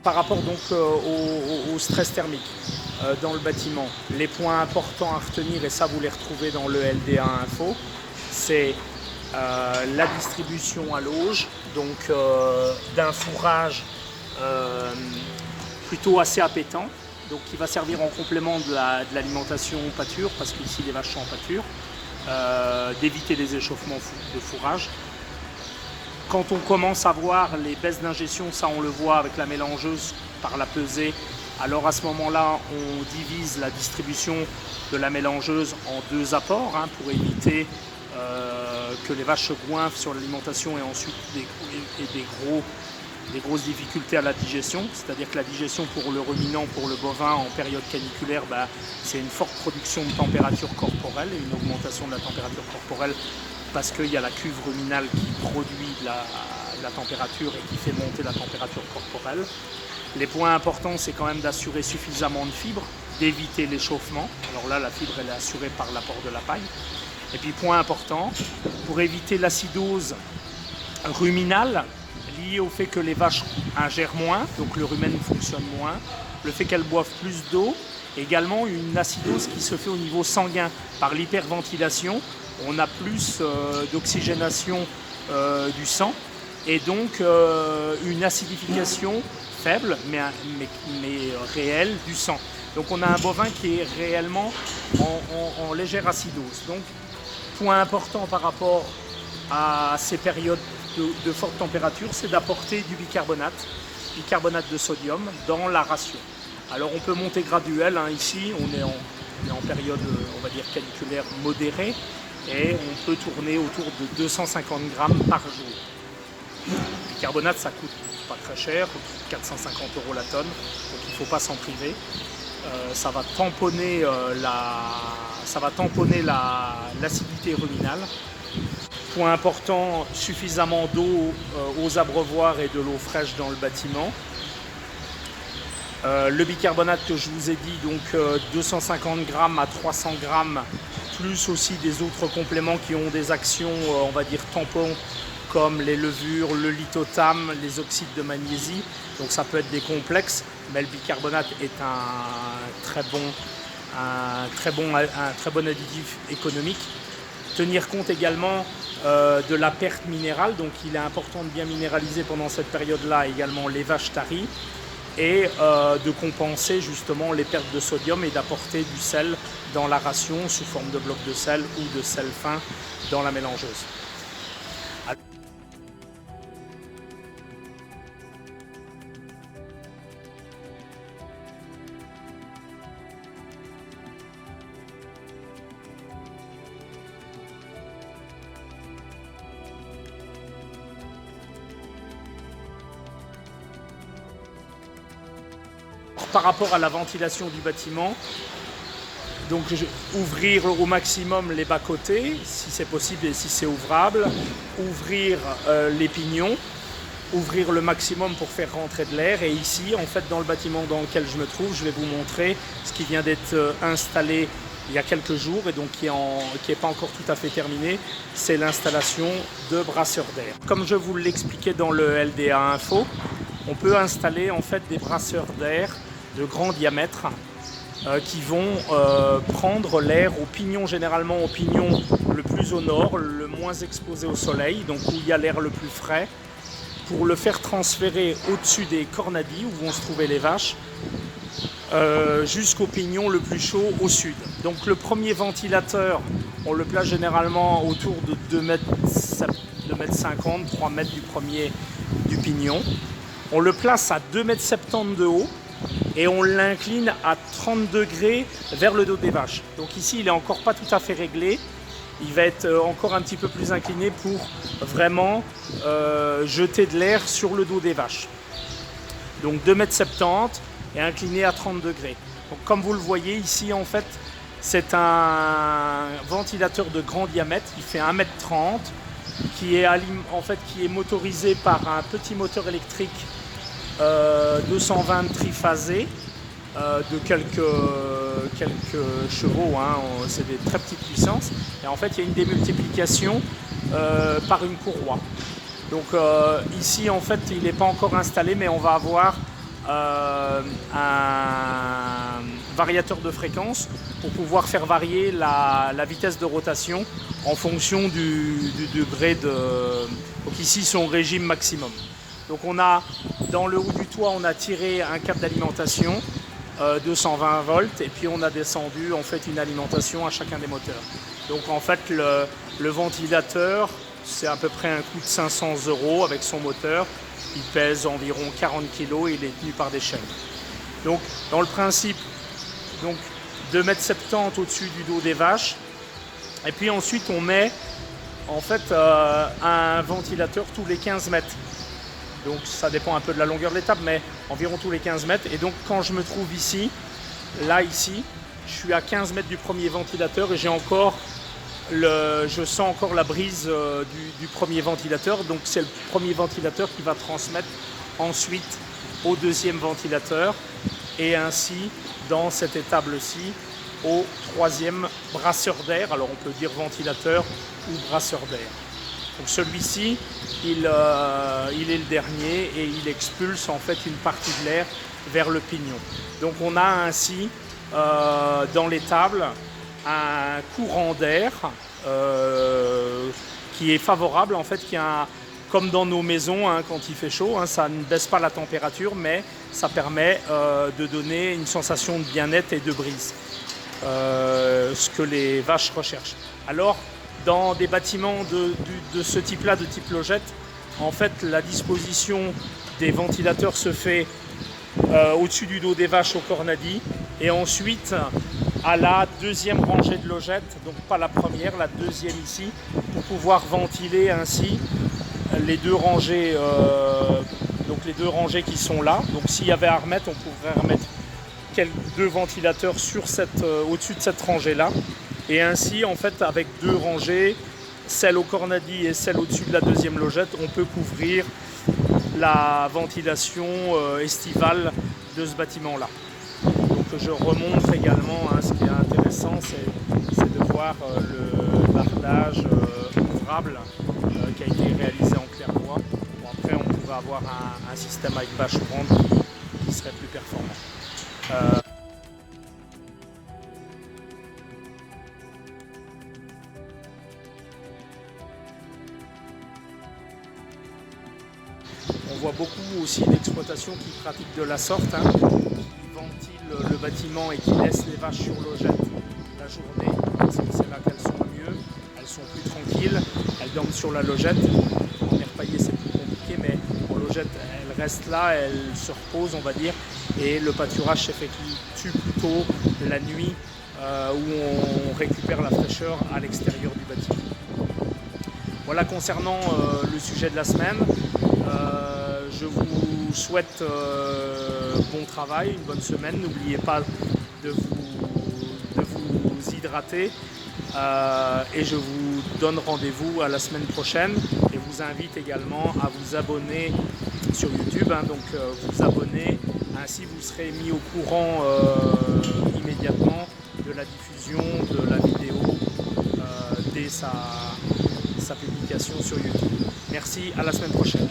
par rapport donc au stress thermique dans le bâtiment, les points importants à retenir, et ça vous les retrouvez dans le LDA Info, c'est la distribution à l'auge, donc d'un fourrage plutôt assez appétant, donc qui va servir en complément de l'alimentation pâture, parce qu'ici les vaches sont en pâture, d'éviter les échauffements de fourrage. Quand on commence à voir les baisses d'ingestion, ça on le voit avec la mélangeuse par la pesée, alors à ce moment-là on divise la distribution de la mélangeuse en deux apports pour éviter que les vaches se goinfrent sur l'alimentation et ensuite des grosses difficultés à la digestion. C'est-à-dire que la digestion pour le ruminant, pour le bovin en période caniculaire, c'est une forte production de température corporelle et une augmentation de la température corporelle parce qu'il y a la cuve ruminale qui produit la température et qui fait monter la température corporelle. Les points importants, c'est quand même d'assurer suffisamment de fibres, d'éviter l'échauffement. Alors là, la fibre, elle est assurée par l'apport de la paille. Et puis, point important, pour éviter l'acidose ruminale, liée au fait que les vaches ingèrent moins, donc le rumen fonctionne moins, le fait qu'elles boivent plus d'eau, également une acidose qui se fait au niveau sanguin par l'hyperventilation. On a plus d'oxygénation du sang et donc une acidification faible mais réelle du sang. Donc on a un bovin qui est réellement en légère acidose. Donc point important par rapport à ces périodes de forte température, c'est d'apporter du bicarbonate de sodium dans la ration. Alors on peut monter graduel, ici on est en période on va dire caniculaire modérée et on peut tourner autour de 250 grammes par jour. Le bicarbonate ça coûte pas très cher, 450 € la tonne, donc il ne faut pas s'en priver. Ça va tamponner l'acidité ruminale. Point important, suffisamment d'eau aux abreuvoirs et de l'eau fraîche dans le bâtiment. Le bicarbonate que je vous ai dit, donc 250 grammes à 300 grammes, plus aussi des autres compléments qui ont des actions, on va dire tampons, comme les levures, le lithotame, les oxydes de magnésie. Donc ça peut être des complexes, mais le bicarbonate est un très bon additif économique. Tenir compte également de la perte minérale, donc il est important de bien minéraliser pendant cette période-là également les vaches taries et de compenser justement les pertes de sodium et d'apporter du sel dans la ration sous forme de blocs de sel ou de sel fin dans la mélangeuse. Par rapport à la ventilation du bâtiment, donc ouvrir au maximum les bas-côtés, si c'est possible et si c'est ouvrable, ouvrir les pignons, ouvrir le maximum pour faire rentrer de l'air. Et ici, en fait, dans le bâtiment dans lequel je me trouve, je vais vous montrer ce qui vient d'être installé il y a quelques jours et donc qui n'est pas encore tout à fait terminé, c'est l'installation de brasseurs d'air. Comme je vous l'expliquais dans le LDA Info, on peut installer en fait des brasseurs d'air de grand diamètre qui vont prendre l'air au pignon, généralement au pignon le plus au nord, le moins exposé au soleil, donc où il y a l'air le plus frais, pour le faire transférer au-dessus des cornadis où vont se trouver les vaches, jusqu'au pignon le plus chaud au sud. Donc le premier ventilateur, on le place généralement autour de 2,50 m, 3 mètres du pignon. On le place à 2,70 m de haut et on l'incline à 30 degrés vers le dos des vaches. Donc ici, il n'est encore pas tout à fait réglé. Il va être encore un petit peu plus incliné pour vraiment jeter de l'air sur le dos des vaches. Donc 2,70 m et incliné à 30 degrés. Donc comme vous le voyez ici, en fait, c'est un ventilateur de grand diamètre qui fait 1,30 m, qui est motorisé par un petit moteur électrique 220 triphasé de quelques chevaux, c'est des très petites puissances. Et en fait, il y a une démultiplication par une courroie. Donc ici, en fait, il n'est pas encore installé, mais on va avoir un variateur de fréquence pour pouvoir faire varier la vitesse de rotation en fonction du degré de... Donc ici son régime maximum. Donc on a, dans le haut du toit, on a tiré un câble d'alimentation 220 volts et puis on a descendu en fait une alimentation à chacun des moteurs. Donc en fait le ventilateur, c'est à peu près un coût de 500 € avec son moteur. Il pèse environ 40 kg et il est tenu par des chaînes. Donc dans le principe, donc 2,70 m au-dessus du dos des vaches. Et puis ensuite on met en fait un ventilateur tous les 15 mètres. Donc ça dépend un peu de la longueur de l'étape, mais environ tous les 15 mètres. Et donc quand je me trouve ici, ici, je suis à 15 mètres du premier ventilateur et j'ai encore je sens encore la brise du premier ventilateur. Donc c'est le premier ventilateur qui va transmettre ensuite au deuxième ventilateur et ainsi dans cette étable-ci au troisième brasseur d'air. Alors on peut dire ventilateur ou brasseur d'air. Donc celui-ci, il est le dernier et il expulse en fait une partie de l'air vers le pignon. Donc on a ainsi dans l'étable un courant d'air qui est favorable en fait, comme dans nos maisons quand il fait chaud, ça ne baisse pas la température mais ça permet de donner une sensation de bien-être et de brise, ce que les vaches recherchent. Alors dans des bâtiments de ce type-là, de type logette, en fait la disposition des ventilateurs se fait au-dessus du dos des vaches au cornadi et ensuite à la deuxième rangée de logettes, donc pas la première, la deuxième ici, pour pouvoir ventiler ainsi les deux rangées, donc les deux rangées qui sont là. Donc s'il y avait à remettre, on pourrait remettre deux ventilateurs au-dessus de cette rangée-là. Et ainsi, en fait, avec deux rangées, celle au cornadi et celle au-dessus de la deuxième logette, on peut couvrir la ventilation estivale de ce bâtiment-là. Donc je remontre également, ce qui est intéressant, c'est de voir le bardage ouvrable qui a été réalisé en clair-bois. Bon, après, on pourrait avoir un système avec bâche ouvrante qui serait plus performant. On voit beaucoup aussi d'exploitations qui pratiquent de la sorte, qui ventilent le bâtiment et qui laissent les vaches sur logette la journée. C'est là qu'elles sont mieux, elles sont plus tranquilles, elles dorment sur la logette. En air paillé c'est plus compliqué, mais en logette elles restent là, elles se reposent on va dire, et le pâturage s'effectue plutôt la nuit où on récupère la fraîcheur à l'extérieur du bâtiment. Voilà concernant le sujet de la semaine. Je vous souhaite bon travail, une bonne semaine. N'oubliez pas de vous hydrater et je vous donne rendez-vous à la semaine prochaine et vous invite également à vous abonner sur YouTube. Donc vous abonner, ainsi vous serez mis au courant immédiatement de la diffusion de la vidéo dès sa publication sur YouTube. Merci, à la semaine prochaine.